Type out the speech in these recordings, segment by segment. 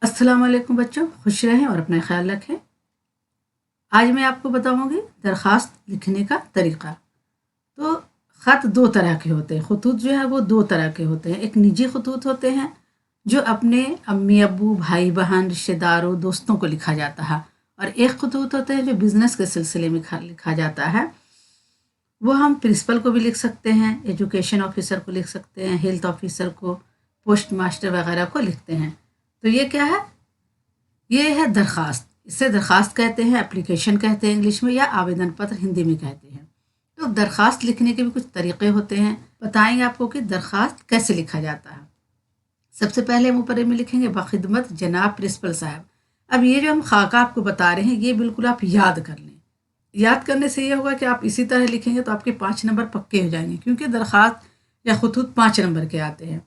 अस्सलाम वालेकुम बच्चों, खुश रहें और अपना ख्याल रखें। आज मैं आपको बताऊंगी दरख्वास्त लिखने का तरीका। तो ख़त दो तरह के होते हैं। खतूत जो है वो दो तरह के होते हैं। एक निजी खतूत होते हैं जो अपने अम्मी अब्बू भाई बहन रिश्तेदारों दोस्तों को लिखा जाता है, और एक खतूत होते हैं जो बिज़नेस के सिलसिले में लिखा जाता है। वो हम प्रिंसिपल को भी लिख सकते हैं, एजुकेशन ऑफिसर को लिख सकते हैं, हेल्थ ऑफिसर को, पोस्ट मास्टर वगैरह को लिखते हैं। तो ये क्या है? ये है दरख्वास्त। इसे दरख्वास्त कहते हैं, एप्लीकेशन कहते हैं इंग्लिश में, या आवेदन पत्र हिंदी में कहते हैं। तो दरख्वास्त लिखने के भी कुछ तरीके होते हैं। बताएंगे आपको कि दरख्वास्त कैसे लिखा जाता है। सबसे पहले हम ऊपर में लिखेंगे बखिदमत जनाब प्रिंसिपल साहब। अब ये जो हम खाका आपको बता रहे हैं, ये बिल्कुल आप याद कर लें। याद करने से ये होगा कि आप इसी तरह लिखेंगे तो आपके 5 नंबर पक्के हो जाएंगे, क्योंकि दरख्वास्त या खतूत 5 नंबर के आते हैं।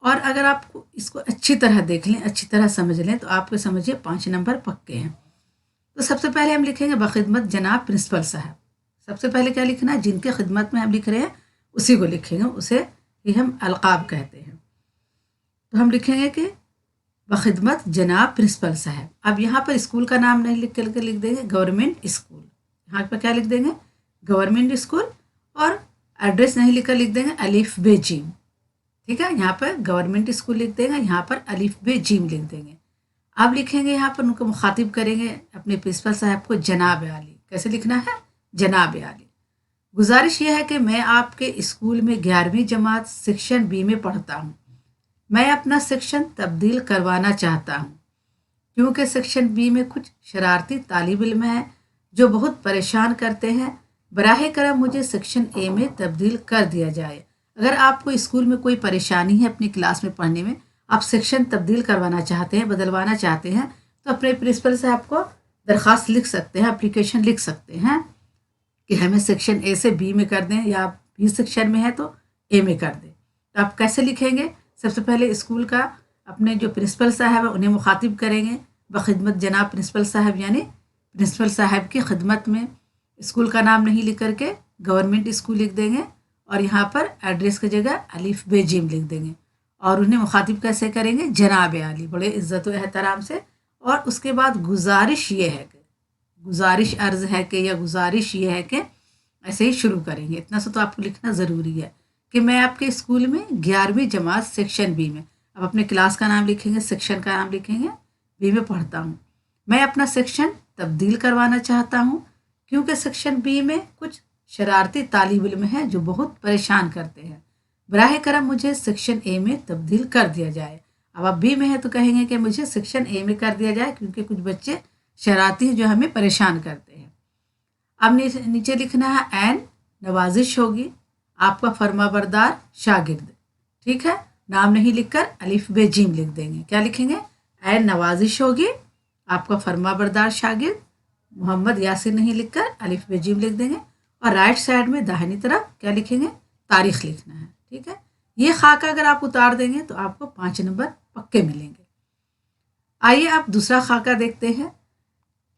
और अगर आप इसको अच्छी तरह देख लें, अच्छी तरह समझ लें, तो आपको समझिए 5 नंबर पक्के हैं। तो सबसे पहले हम लिखेंगे बखिदमत जनाब प्रिंसिपल साहब। सबसे पहले क्या लिखना है? जिनके खिदमत में हम लिख रहे हैं उसी को लिखेंगे, उसे ही हम अलकाब कहते हैं। तो हम लिखेंगे कि बखिदमत जनाब प्रिंसिपल साहब। अब यहाँ पर स्कूल का नाम नहीं लिख करके लिख देंगे गवर्नमेंट स्कूल। यहाँ पर क्या लिख देंगे? Government school. और एड्रेस नहीं लिख कर लिख देंगे अलिफ बे जीम। ठीक है, यहाँ पर गवर्नमेंट स्कूल लिख देंगे, यहाँ पर अलिफ बे जीम लिख देंगे। अब लिखेंगे यहाँ पर उनको मुखातिब करेंगे अपने प्रिंसिपल साहब को जनाब आली। कैसे लिखना है? जनाब आली। गुजारिश यह है कि मैं आपके स्कूल में 11वीं जमात सेक्शन बी में पढ़ता हूँ। मैं अपना सेक्शन तब्दील करवाना चाहता हूँ, क्योंकि सेक्शन बी में कुछ शरारती तालिब इल्म हैं जो बहुत परेशान करते हैं। बराह करम मुझे सेक्शन ए में तब्दील कर दिया जाए। अगर आपको स्कूल में कोई परेशानी है अपनी क्लास में पढ़ने में, आप सेक्शन तब्दील करवाना चाहते हैं, बदलवाना चाहते हैं, तो अपने प्रिंसिपल से आपको दरख्वास्त लिख सकते हैं, एप्लीकेशन लिख सकते हैं कि हमें सेक्शन ए से बी में कर दें, या बी सेक्शन में है तो ए में कर दें। तो आप कैसे लिखेंगे? सबसे पहले स्कूल का अपने जो प्रिंसिपल साहब है उन्हें मुखातिब करेंगे बखिदमत जनाब प्रिंसिपल साहब, यानी प्रिंसिपल साहब की खिदमत में। स्कूल का नाम नहीं लिख करके गवर्नमेंट स्कूल लिख देंगे, और यहाँ पर एड्रेस की जगह अलिफ बे जीम लिख देंगे। और उन्हें मुखातिब कैसे करेंगे? जनाब आली, बड़े इज़्ज़त व एहतराम से। और उसके बाद गुजारिश ये है कि, गुजारिश अर्ज़ है कि, या गुजारिश ये है कि, ऐसे ही शुरू करेंगे। इतना सा तो आपको लिखना ज़रूरी है कि मैं आपके स्कूल में 11वीं जमात सेक्शन बी में, अब अपने क्लास का नाम लिखेंगे, सेक्शन का नाम लिखेंगे, बी में पढ़ता हूँ। मैं अपना सेक्शन तब्दील करवाना चाहता हूँ, क्योंकि सेक्शन बी में कुछ शरारती तालिब इल्म हैं जो बहुत परेशान करते हैं। बराह करम मुझे सेक्शन ए में तब्दील कर दिया जाए। अब आप बी में है तो कहेंगे कि मुझे सेक्शन ए में कर दिया जाए, क्योंकि कुछ बच्चे शरारती हैं जो हमें परेशान करते हैं। अब नीचे लिखना है एन नवाजिश होगी आपका फर्माबरदार शागिर्द। ठीक है, नाम नहीं लिखकर अलिफ बे जीम लिख देंगे। क्या लिखेंगे? एन नवाजिश होगी आपका फर्माबरदार शागिर्द। मोहम्मद यासिर नहीं लिखकर अलिफ बे जीम लिख देंगे। और राइट साइड में दाहिनी तरफ क्या लिखेंगे? तारीख लिखना है। ठीक है, ये खाका अगर आप उतार देंगे तो आपको 5 नंबर पक्के मिलेंगे। आइए आप दूसरा खाका देखते हैं।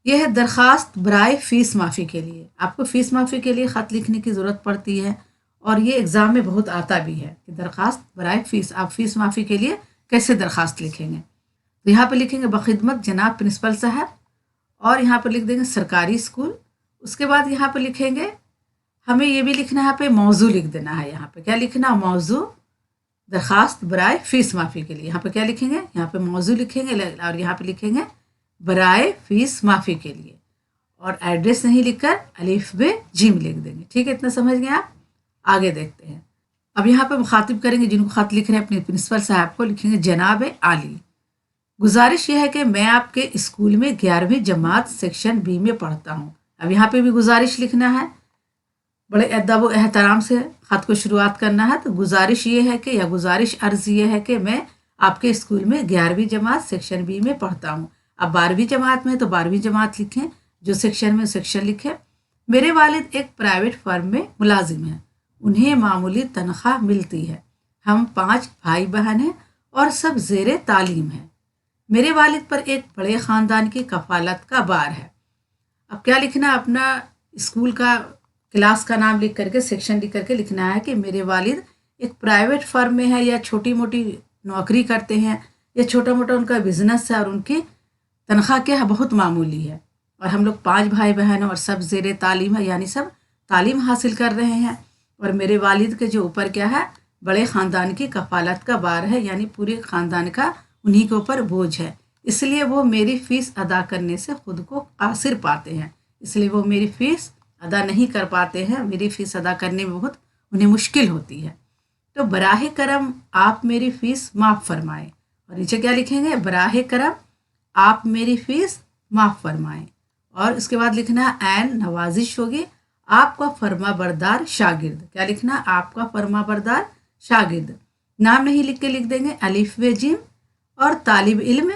यह है दरख्वास्त बराए फीस माफ़ी के लिए। आपको फ़ीस माफ़ी के लिए ख़त लिखने की ज़रूरत पड़ती है, और ये एग्ज़ाम में बहुत आता भी है कि दरख्वास्त बराए फ़ीस, आप फ़ीस माफ़ी के लिए कैसे दरख्वास्त लिखेंगे। तो यहाँ पर लिखेंगे बखिदमत जनाब प्रिंसिपल साहब, और यहाँ पर लिख देंगे सरकारी स्कूल। उसके बाद यहाँ पर लिखेंगे, हमें ये भी लिखना है, यहाँ पे मौजू लिख देना है। यहाँ पे क्या लिखना? मौजू दरख्वास्त बराए फीस माफ़ी के लिए। यहाँ पे क्या लिखेंगे? यहाँ पे मौजू लिखेंगे, और यहाँ पे लिखेंगे बराए फीस माफ़ी के लिए, और एड्रेस नहीं लिखकर अलिफ बे जीम लिख देंगे। ठीक है, इतना समझ गए आप? आगे देखते हैं। अब यहाँ पे मुखातिब करेंगे जिनको खत लिख रहे हैं अपने प्रिंसिपल साहब को, लिखेंगे जनाब आली। गुजारिश ये है कि मैं आपके स्कूल में 11वीं जमात सेक्शन बी में पढ़ता हूँ। अब यहाँ पे भी गुजारिश लिखना है, बड़े अदब व एहतराम से ख़त को शुरुआत करना है। तो गुजारिश ये है कि, या गुजारिश अर्ज़ ये है कि मैं आपके स्कूल में 11वीं जमात सेक्शन बी में पढ़ता हूँ। अब 12वीं जमात में तो 12वीं जमात लिखें, जो सेक्शन में सेक्शन लिखें। मेरे वालिद एक प्राइवेट फर्म में मुलाजिम हैं, उन्हें मामूली तनख्वाह मिलती है। हम 5 भाई बहन हैं और सब ज़ेरे तालीम हैं। मेरे वालिद पर एक बड़े ख़ानदान की कफ़ालत का बार है। अब क्या लिखना? अपना स्कूल का क्लास का नाम लिख करके, सेक्शन लिख करके लिखना है कि मेरे वालिद एक प्राइवेट फर्म में है, या छोटी मोटी नौकरी करते हैं, ये छोटा मोटा उनका बिजनेस है और उनकी तनख्वाह क्या है, बहुत मामूली है। और हम लोग 5 भाई बहन और सब ज़ेरे तालीम है, यानी सब तालीम हासिल कर रहे हैं। और मेरे वालिद के जो ऊपर क्या है, बड़े ख़ानदान की कफ़ालत का बार है, यानी पूरे ख़ानदान का उन्हीं के ऊपर बोझ है। इसलिए वो मेरी फ़ीस अदा करने से ख़ुद को कासिर पाते हैं, इसलिए वो मेरी फ़ीस अदा नहीं कर पाते हैं। मेरी फ़ीस अदा करने में बहुत उन्हें मुश्किल होती है। तो बराह करम आप मेरी फ़ीस माफ़ फरमाएँ। और नीचे क्या लिखेंगे, बराह करम आप मेरी फ़ीस माफ़ फरमाएँ। और इसके बाद लिखना ऐन नवाजिश होगी आपका फर्मा बरदार शागिर्द। क्या लिखना, आपका फर्मा बरदार शागिर्द। नाम नहीं लिख के लिख देंगे अलिफ व जिम। और तालिब इल्म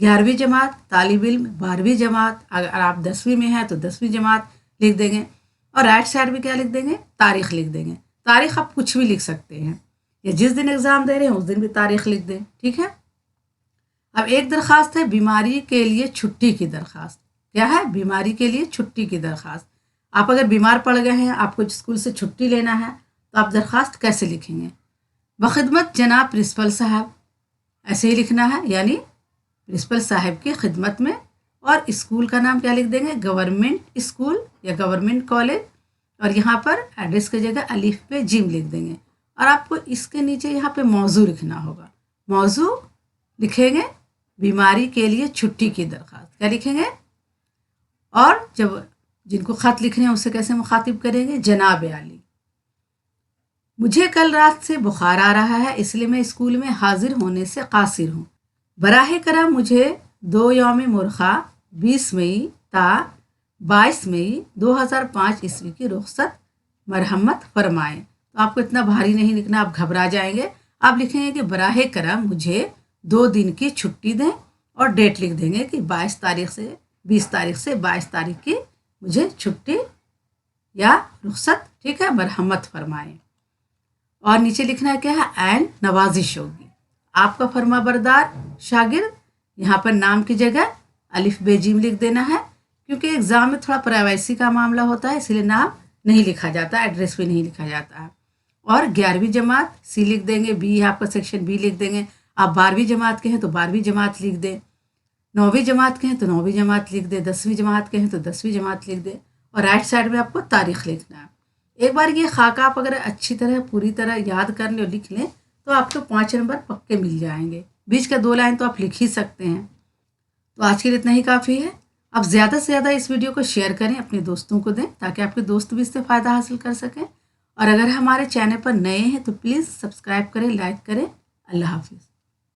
11वीं जमात, तालिब इल्म 12वीं जमात, अगर आप 10वीं में हैं तो 10वीं जमात लिख देंगे। और राइट साइड में क्या लिख देंगे, तारीख लिख देंगे। तारीख आप कुछ भी लिख सकते हैं, या जिस दिन एग्ज़ाम दे रहे हैं उस दिन भी तारीख लिख दें, ठीक है। अब एक दरख्वास्त है बीमारी के लिए छुट्टी की दरख्वास्त। क्या है, बीमारी के लिए छुट्टी की दरख्वास्त। आप अगर बीमार पड़ गए हैं, आपको स्कूल से छुट्टी लेना है, तो आप दरख्वास्त कैसे लिखेंगे, बखिदमत जनाब प्रिंसिपल साहब, ऐसे ही लिखना है, यानी प्रिंसिपल साहब की खिदमत में। और स्कूल का नाम क्या लिख देंगे, गवर्नमेंट स्कूल या गवर्नमेंट कॉलेज। और यहाँ पर एड्रेस की जगह अलिफ पे जिम लिख देंगे। और आपको इसके नीचे यहाँ पे मौजू लिखना होगा। मौजू लिखेंगे बीमारी के लिए छुट्टी की दरख्वास्त, क्या लिखेंगे। और जब जिनको ख़त लिखने हैं उससे कैसे मुखातिब करेंगे, जनाब आली, मुझे कल रात से बुखार आ रहा है, इसलिए मैं स्कूल में हाजिर होने से कासिर हूँ। बराह करम मुझे 2 यौम मुरखा 20 मई ता 22 मई 2005 ईस्वी की रुख्सत मरहमत फरमाएँ। तो आपको इतना भारी नहीं लिखना, आप घबरा जाएंगे। आप लिखेंगे कि बराह करम मुझे 2 दिन की छुट्टी दें, और डेट लिख देंगे कि 22 तारीख से 20 तारीख से 22 तारीख की मुझे छुट्टी या रुख्सत, ठीक है, मरहमत फरमाएँ। और नीचे लिखना है क्या है, ऐन नवाजिश होगी आपका फर्मा बरदार शागिर्द। यहाँ पर नाम की जगह अलिफ बेजिम लिख देना है, क्योंकि एग्ज़ाम में थोड़ा प्राइवेसी का मामला होता है, इसलिए नाम नहीं लिखा जाता, एड्रेस भी नहीं लिखा जाता है। और 11वीं जमात सी लिख देंगे, बी आपका सेक्शन बी लिख देंगे। आप 12वीं जमात के हैं तो 12वीं जमात लिख दें, 9वीं जमात के हैं तो 9वीं जमात लिख दें, 10वीं जमात के हैं तो 10वीं जमात लिख दें। और राइट साइड में आपको तारीख लिखना है। एक बार ये खाका आप अगर अच्छी तरह पूरी तरह याद कर लें और लिख लें तो आपको 5 नंबर पक्के मिल जाएंगे। बीच का 2 लाइन तो आप लिख ही सकते हैं। तो आज के लिए इतना ही काफ़ी है। आप ज़्यादा से ज़्यादा इस वीडियो को शेयर करें, अपने दोस्तों को दें, ताकि आपके दोस्त भी इससे फ़ायदा हासिल कर सकें। और अगर हमारे चैनल पर नए हैं तो प्लीज़ सब्सक्राइब करें, लाइक करें। अल्लाह हाफिज़।